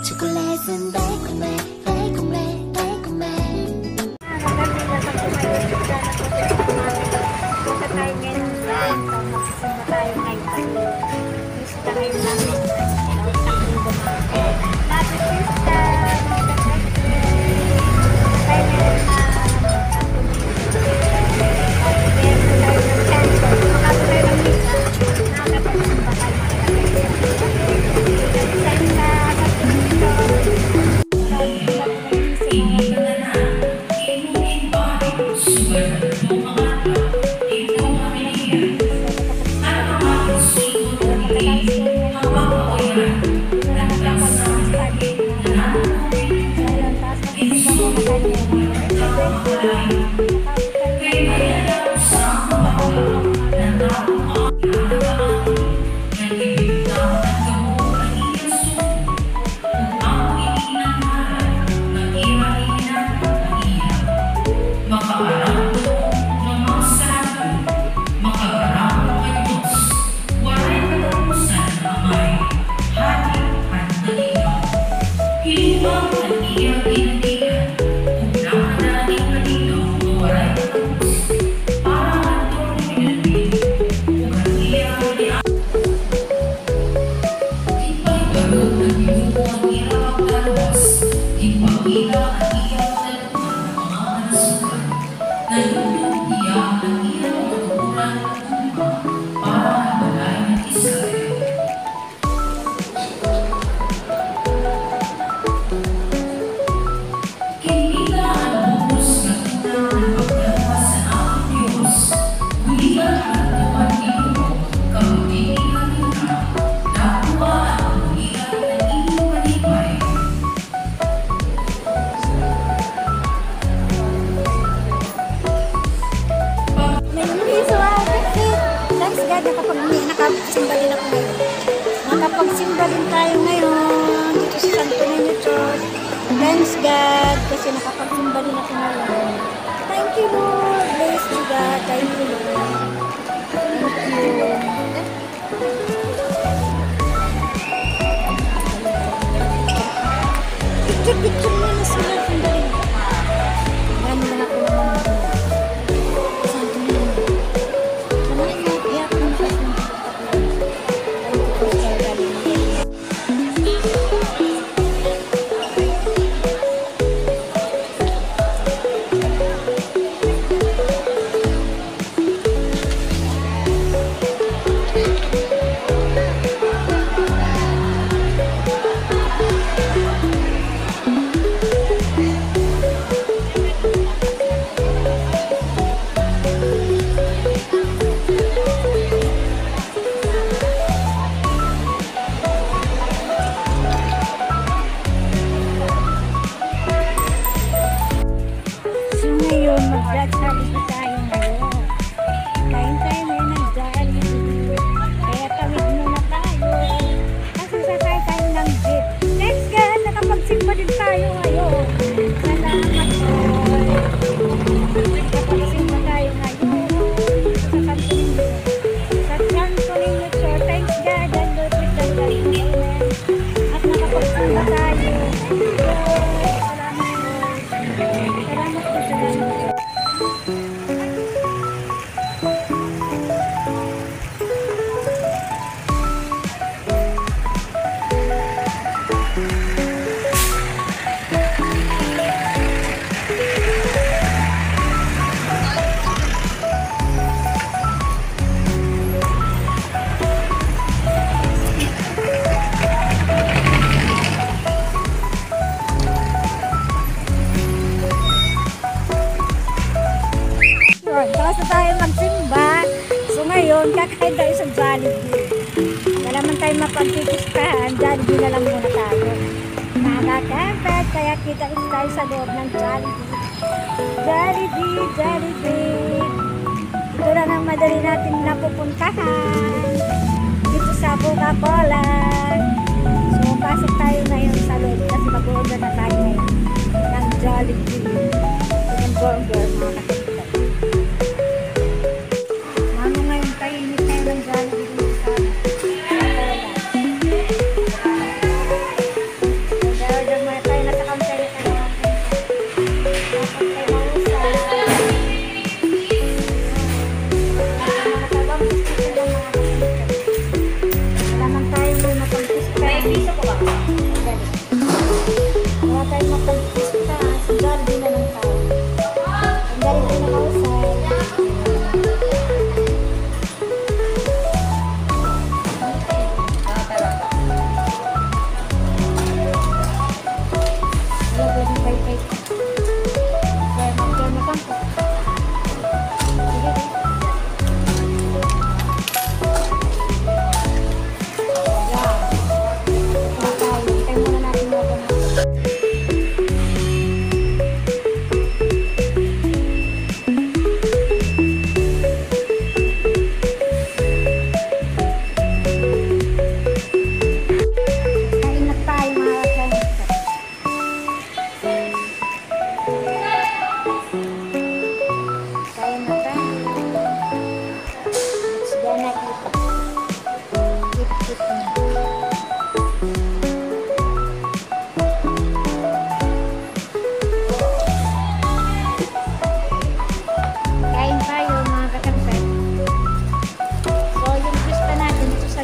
초콜릿은 달콤해 달콤해 달콤해. Nakapagsimba din tayo ngayon dito sa Santo Niño Church. Thanks God kasi nakapagsimba din ako ngayon. Thank you Lord. Bless you God. Thank you Lord. Thank you. Picture mo na sila. Gano'n lang ako naman. Santo Niño. Samahin mo. Iyak mo na kasi. Mag-Jollibee tayo ngayon. Kain tayo ngayon ng Jollibee. Kaya tawid muna tayo. Kasi sasay tayo ng jeep. Thanks God, nakapagsimba din tayo ngayon. Salamat po. Nakapagsimba tayo ngayon. Sa Santo Niño. Sa Santo Niño Church. Thanks God, and Lord with the Lord. At nakapagsimba tayo. Salamat po sa Lord. Tapos tayo magsimba. So ngayon, kakain tayo sa Jollibee. Wala man tayo mapagkikistahan, Jollibee na lang muna tayo. Nakakapit, kaya kita tayo sa loob ng Jollibee. Jollibee, Jollibee. Ito lang ang madali natin napupuntahan. Dito sa Coca-Cola. So pasok tayo ngayon sa loob kasi mag-order na tayo ngayon ng Jollibee. Yung burger, mga kapit.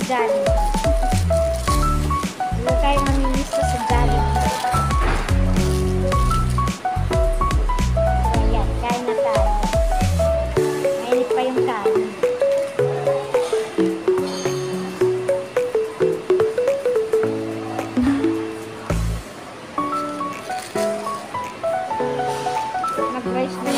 Jollibee. Huwag kayo mamimista sa Jollibee. Ayan, kain na tayo. Mainit pa yung kain. Mag-rice din.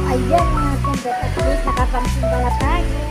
Ayan mga kundot, at least nakapagsimbala tayo.